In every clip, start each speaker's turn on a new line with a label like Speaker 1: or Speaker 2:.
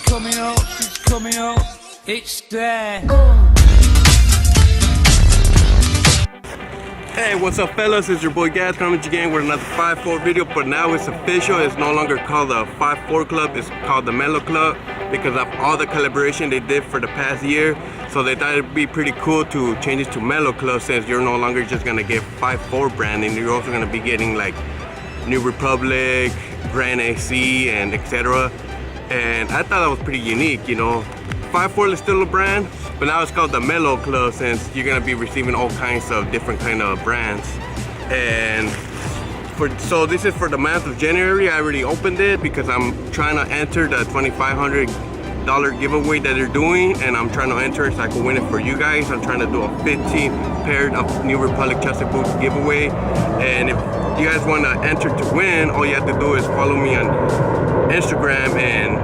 Speaker 1: coming up, it's coming up, it's there.
Speaker 2: Hey, what's up fellas, it's your boy Gaz coming to you again with another 5-4 video, but now it's official. It's no longer called the 5-4 Club, it's called the Menlo Club because of all the collaboration they did for the past year. So they thought it'd be pretty cool to change it to Menlo Club, since you're no longer just gonna get 5-4 branding, you're also gonna be getting like New Republic, Brand AC, and etc. And I thought that was pretty unique, you know. 5-4 is still a brand, but now it's called the Menlo Club, since you're gonna be receiving all kinds of different kind of brands. And so this is for the month of January. I already opened it because I'm trying to enter the $2,500 giveaway that they're doing, and I'm trying to enter it so I can win it for you guys. I'm trying to do a 15 pair of New Republic chassis boots giveaway, and if you guys want to enter to win, all you have to do is follow me on Instagram and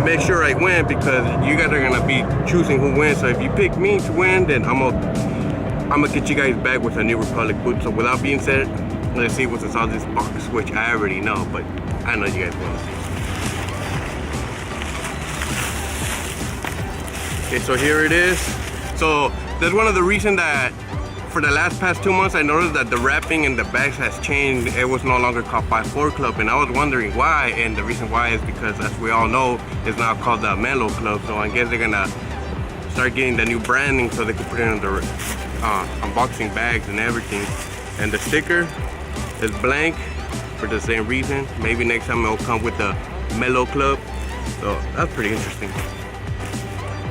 Speaker 2: make sure I win, because you guys are gonna be choosing who wins. So if you pick me to win, then I'm gonna get you guys back with a New Republic boot. So without being said, let's see what's inside this box, which I already know, but I know you guys want to see. Okay, so here it is. So that's one of the reasons that for the past 2 months I noticed that the wrapping and the bags has changed. It was no longer called 5-4 Club, and I was wondering why, and the reason why is because, as we all know, it's now called the Menlo Club. So I guess they're gonna start getting the new branding so they can put it in the unboxing bags and everything. And the sticker is blank for the same reason. Maybe next time it'll come with the Menlo Club. So that's pretty interesting.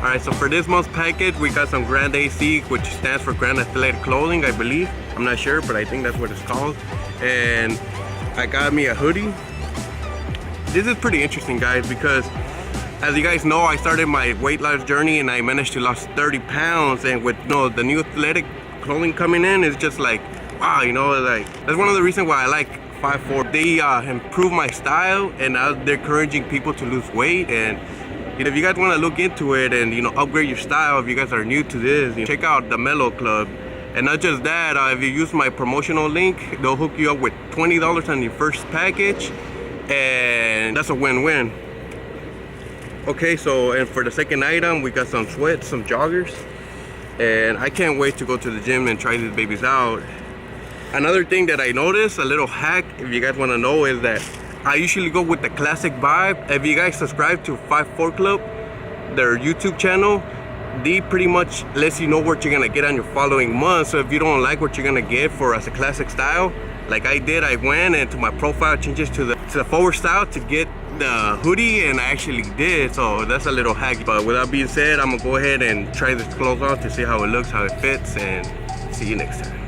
Speaker 2: Alright, so for this month's package, we got some Grand AC, which stands for Grand Athletic Clothing, I believe. I'm not sure, but I think that's what it's called. And I got me a hoodie. This is pretty interesting, guys, because as you guys know, I started my weight loss journey and I managed to lose 30 pounds. And with the new athletic clothing coming in, it's just like, wow, you know, like that's one of the reasons why I like 5-4. They improve my style, and now they're encouraging people to lose weight. And if you guys want to look into it and upgrade your style, if you guys are new to this, check out the Menlo Club. And not just that, if you use my promotional link, they'll hook you up with $20 on your first package, and that's a win-win. Okay, so and for the second item, we got some sweats, some joggers, and I can't wait to go to the gym and try these babies out. Another thing that I noticed, a little hack, if you guys want to know, is that I usually go with the classic vibe. If you guys subscribe to 5-4 Club, their YouTube channel, they pretty much lets you know what you're gonna get on your following month. So if you don't like what you're gonna get for as a classic style, like I did, I went into my profile changes to the forward style to get the hoodie, and I actually did. So that's a little hack. But with that being said, I'm gonna go ahead and try this clothes on to see how it looks, how it fits, and see you next time.